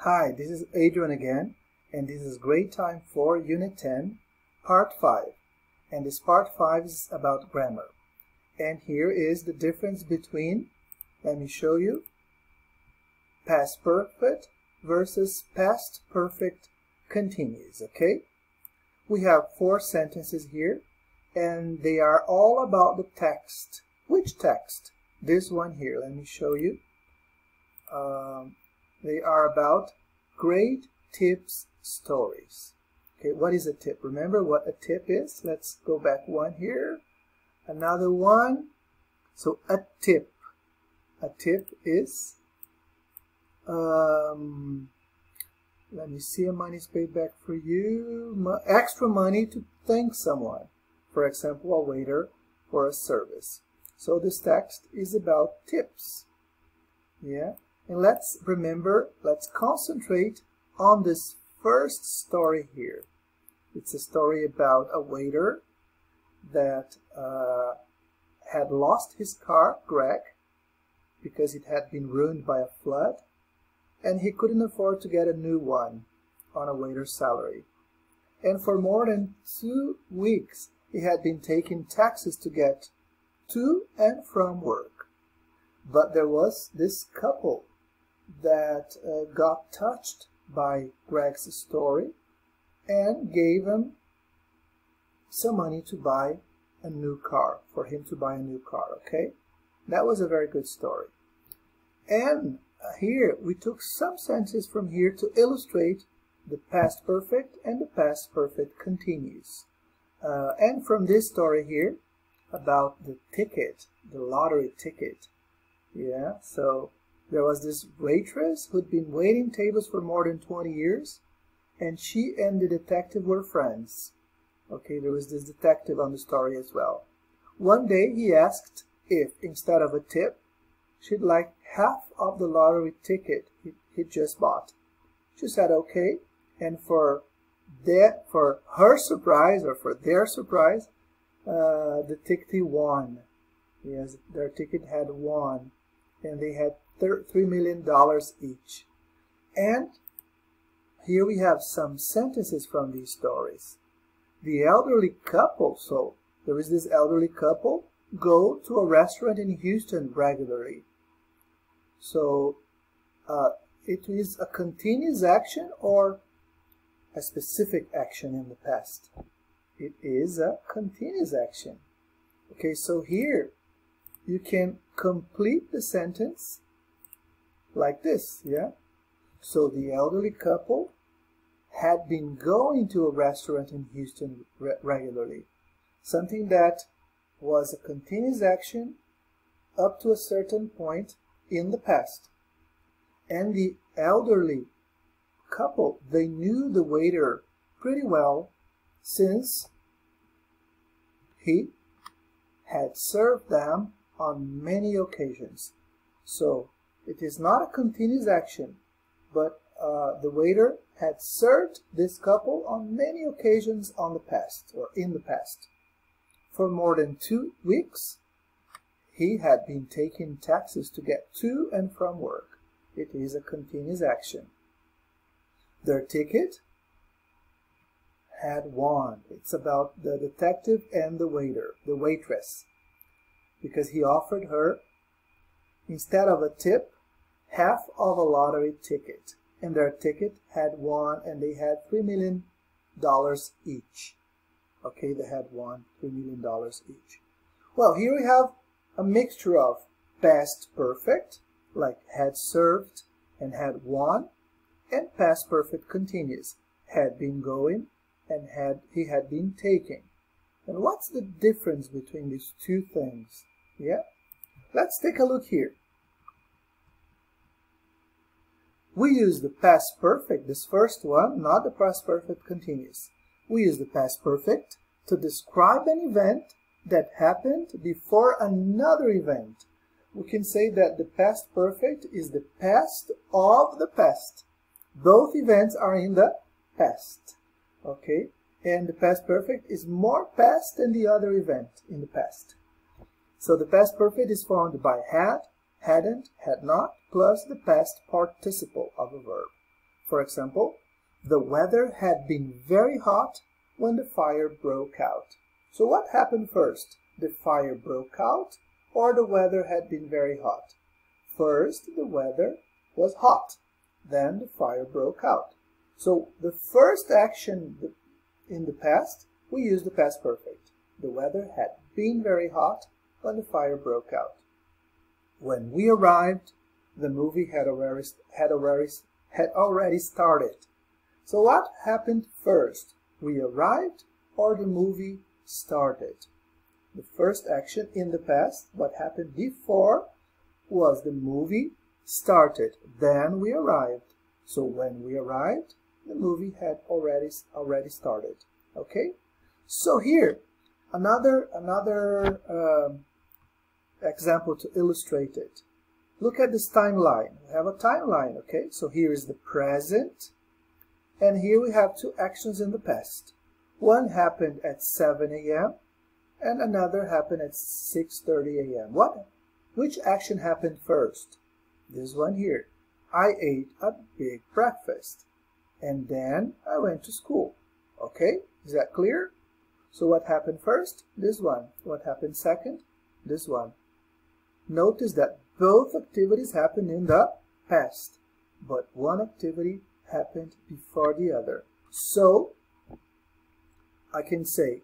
Hi, this is Adrian again, and this is grade time for Unit 10, Part 5. And this Part 5 is about grammar. And here is the difference between, let me show you, past perfect versus past perfect continuous, okay? We have 4 sentences here, and they are all about the text. Which text? This one here, let me show you. They are about great tips stories. Okay, what is a tip? Remember what a tip is? Let's go back one here. Another one. So a tip. A tip is, let me see, a money is paid back for you. Extra money to thank someone. For example, a waiter for a service. So this text is about tips. Yeah. And let's concentrate on this first story here. It's a story about a waiter that had lost his car, Greg, because it had been ruined by a flood, and he couldn't afford to get a new one on a waiter's salary. And for more than 2 weeks, he had been taking taxis to get to and from work. But there was this couple that got touched by Greg's story and gave him some money to buy a new car, for him to buy a new car, okay? That was a very good story. And here we took some sentences from here to illustrate the past perfect and the past perfect continuous. And from this story here about the ticket, the lottery ticket, yeah, so there was this waitress who'd been waiting tables for more than 20 years, and she and the detective were friends. Okay, there was this detective on the story as well. One day he asked if, instead of a tip, she'd like half of the lottery ticket he'd just bought. She said okay, and for her surprise, or for their surprise, the ticket won. Yes, their ticket had won, and they had $3 million each. And here we have some sentences from these stories. The elderly couple, so there is this elderly couple, go to a restaurant in Houston regularly. So it is a continuous action or a specific action in the past. It is a continuous action. Okay, so here you can complete the sentence like this, yeah? So the elderly couple had been going to a restaurant in Houston regularly. Something that was a continuous action up to a certain point in the past. And the elderly couple, they knew the waiter pretty well since he had served them on many occasions. So it is not a continuous action, but the waiter had served this couple on many occasions on the past, or in the past. For more than 2 weeks, he had been taking taxis to get to and from work. It is a continuous action. Their ticket had won. It's about the detective and the waiter, the waitress, because he offered her, instead of a tip, half of a lottery ticket, and their ticket had won, and they had $3 million each. Okay, they had won $3 million each. Well, here we have a mixture of past perfect, like had served and had won, and past perfect continuous, had been going and he had been taking. And what's the difference between these two things? Yeah, let's take a look here. We use the past perfect, this first one, not the past perfect continuous. We use the past perfect to describe an event that happened before another event. We can say that the past perfect is the past of the past. Both events are in the past. Okay? And the past perfect is more past than the other event in the past. So the past perfect is formed by had, hadn't, had not, plus the past participle of a verb. For example, the weather had been very hot when the fire broke out. So what happened first? The fire broke out or the weather had been very hot? First, the weather was hot. Then the fire broke out. So the first action in the past, we use the past perfect. The weather had been very hot when the fire broke out. When we arrived, the movie had already started. So what happened first? We arrived or the movie started? The first action in the past, what happened before, was the movie started. Then we arrived. So when we arrived, the movie had already started. Okay? So here, another example to illustrate it. Look at this timeline. We have a timeline, okay? So here is the present, and here we have two actions in the past. One happened at 7 a.m. and another happened at 6:30 a.m. Which action happened first? This one here. I ate a big breakfast, and then I went to school. Okay? Is that clear? So what happened first? This one. What happened second? This one. Notice that both activities happened in the past, but one activity happened before the other. So I can say,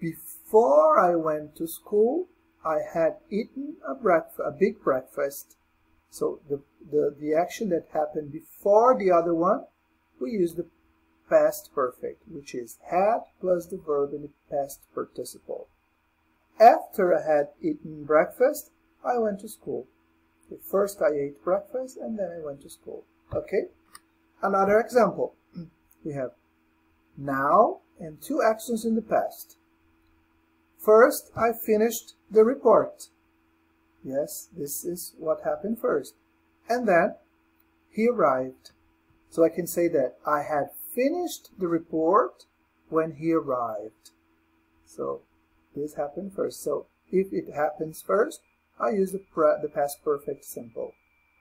before I went to school, I had eaten a big breakfast. So the action that happened before the other one, we use the past perfect, which is had plus the verb in the past participle. After I had eaten breakfast, I went to school. First I ate breakfast and then I went to school. Okay? Another example. We have now and two actions in the past. First, I finished the report. Yes, this is what happened first. And then he arrived. So I can say that I had finished the report when he arrived. So this happened first. So if it happens first, I use the past perfect simple.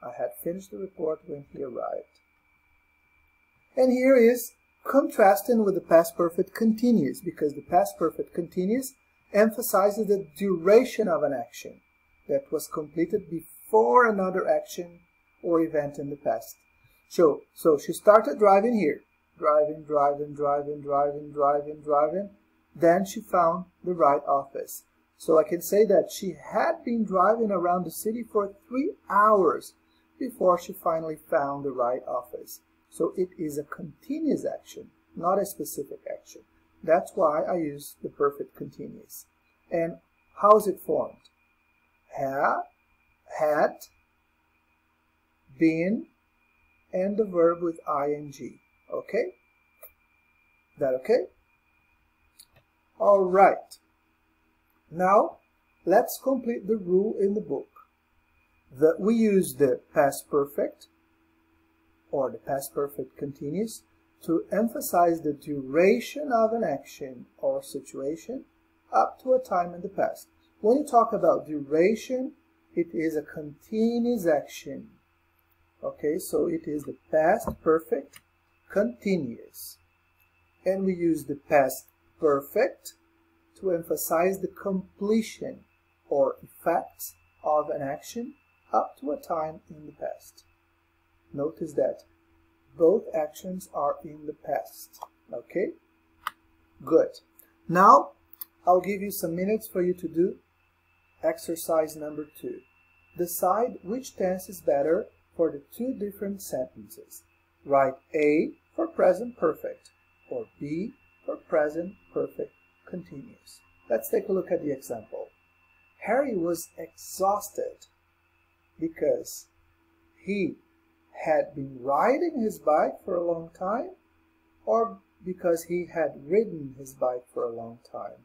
I had finished the report when he arrived. And here is contrasting with the past perfect continuous, because the past perfect continuous emphasizes the duration of an action that was completed before another action or event in the past. So she started driving here. Driving. Then she found the right office. So I can say that she had been driving around the city for 3 hours before she finally found the right office. So it is a continuous action, not a specific action. That's why I use the perfect continuous. And how is it formed? Had, been, and the verb with ing. Okay? That okay? All right. Now, let's complete the rule in the book. We use the past perfect or the past perfect continuous to emphasize the duration of an action or situation up to a time in the past. When you talk about duration, it is a continuous action. Okay, so it is the past perfect continuous. And we use the past perfect to emphasize the completion or effects of an action up to a time in the past. Notice that both actions are in the past. Okay? Good. Now, I'll give you some minutes for you to do exercise number 2. Decide which tense is better for the two different sentences. Write A for present perfect or B for present perfect continuous. Let's take a look at the example. Harry was exhausted because he had been riding his bike for a long time, or because he had ridden his bike for a long time.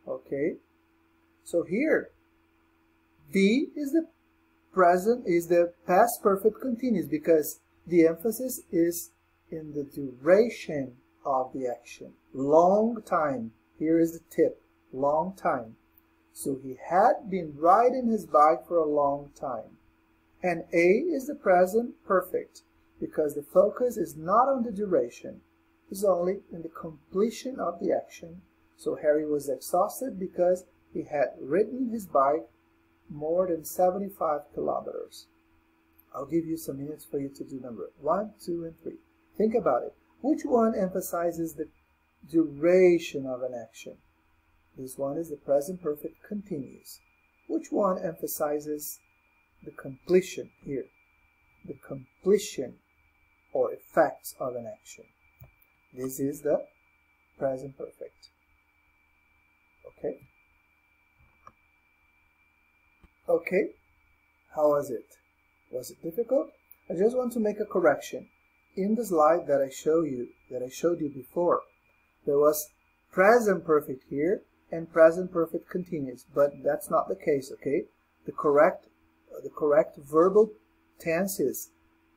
Okay, so here B is the past perfect continuous because the emphasis is in the duration of the action. Long time. Here is the tip. Long time. So he had been riding his bike for a long time. And A is the present perfect because the focus is not on the duration, it's only in the completion of the action. So Harry was exhausted because he had ridden his bike more than 75 kilometers. I'll give you some minutes for you to do number 1, 2, and 3. Think about it. Which one emphasizes the duration of an action? This one is the present perfect continuous. Which one emphasizes the completion here? The completion or effects of an action. This is the present perfect. Okay? Okay, how was it? Was it difficult? I just want to make a correction. In the slide that I showed you before, there was present perfect here and present perfect continuous, but that's not the case, okay? The correct verbal tense is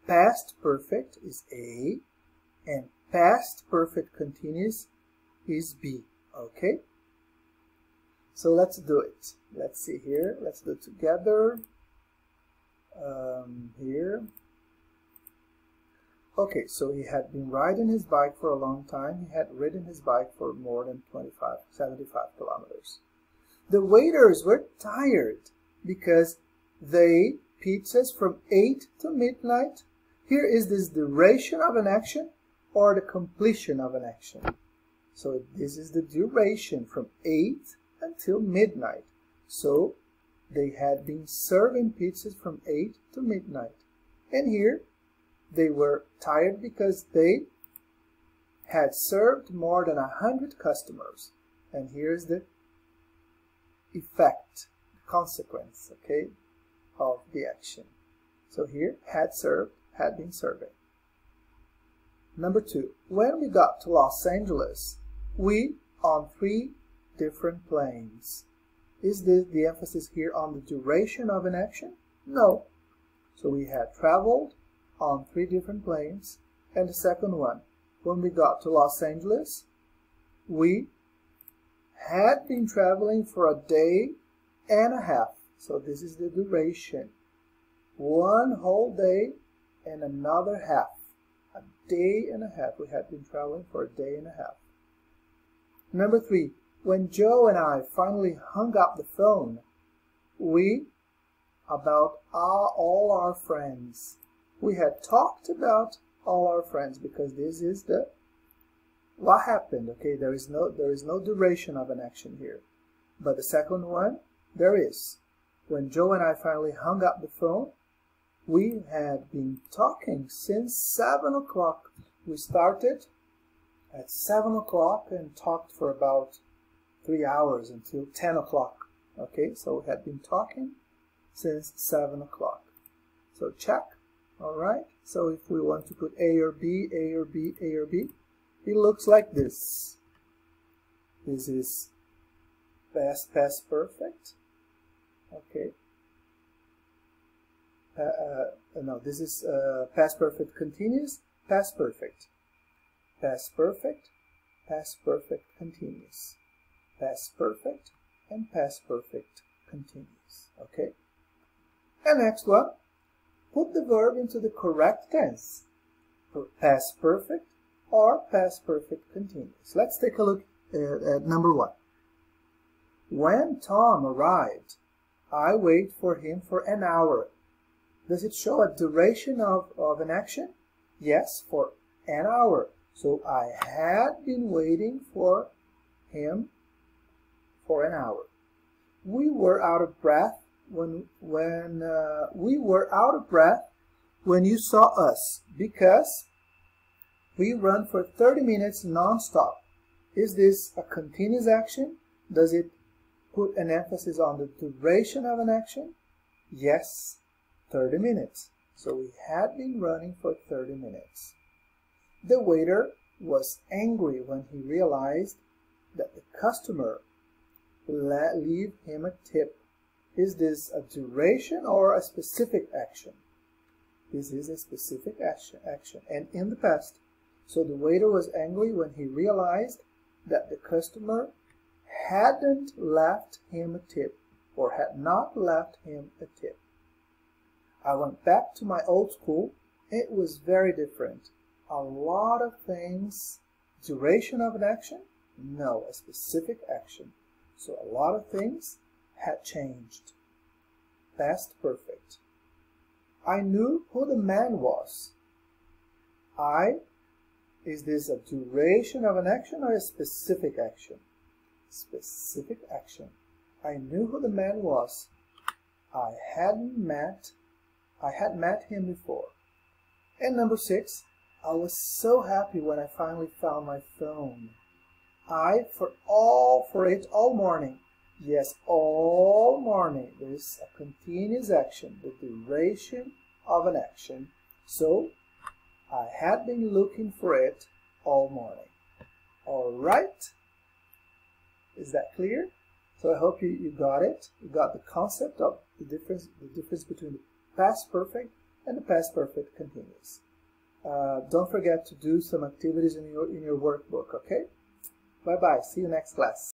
past perfect is A and past perfect continuous is B, okay? So let's do it. Let's see here. Let's do it together. Here. Okay, so he had been riding his bike for a long time. He had ridden his bike for more than 75 kilometers. The waiters were tired because they pizzas from 8 to midnight. Here is this duration of an action or the completion of an action. So this is the duration from 8 until midnight. So they had been serving pizzas from 8 to midnight. And here they were tired because they had served more than 100 customers. And here's the effect, consequence, okay, of the action. So here, had served, had been serving. Number 2, when we got to Los Angeles, we on 3 different planes. Is this the emphasis here on the duration of an action? No. So we had traveled on 3 different planes. And the second one, when we got to Los Angeles, we had been traveling for a day and a half. So this is the duration. 1 whole day and another half. A day and a half. We had been traveling for a day and a half. Number 3, when Joe and I finally hung up the phone, about all our friends. We had talked about all our friends because this is what happened. Okay, there is no duration of an action here. But the second one, there is. When Joe and I finally hung up the phone, we had been talking since 7 o'clock. We started at 7 o'clock and talked for about 3 hours until 10 o'clock. Okay, so we had been talking since 7 o'clock. So check. All right. So if we want to put A or B, A or B, A or B, it looks like this. This is past perfect. Okay. No, this is past perfect continuous, past perfect. Past perfect, past perfect continuous. Past perfect and past perfect continuous. Okay? And next one, put the verb into the correct tense. Past perfect or past perfect continuous. Let's take a look at number 1. When Tom arrived, I waited for him for an hour. Does it show a duration of an action? Yes, for an hour. So I had been waiting for him for an hour. We were out of breath when you saw us because we run for 30 minutes non-stop. Is this a continuous action? Does it put an emphasis on the duration of an action? Yes, 30 minutes. So we had been running for 30 minutes. The waiter was angry when he realized that the customer leave him a tip. Is this a duration or a specific action? This is a specific action and in the past. So the waiter was angry when he realized that the customer hadn't left him a tip or had not left him a tip. I went back to my old school it was very different. A lot of things. Duration of an action? No, a specific action. So a lot of things had changed. Past perfect. I knew who the man was. Is this a duration of an action or a specific action? Specific action. I knew who the man was. I had met him before. And number 6, I was so happy when I finally found my phone. For it all morning. Yes, all morning. There is a continuous action, the duration of an action. So, I had been looking for it all morning. Alright? Is that clear? So I hope you got it. You got the concept of the difference between the past perfect and the past perfect continuous. Don't forget to do some activities in your workbook, okay? Bye-bye. See you next class.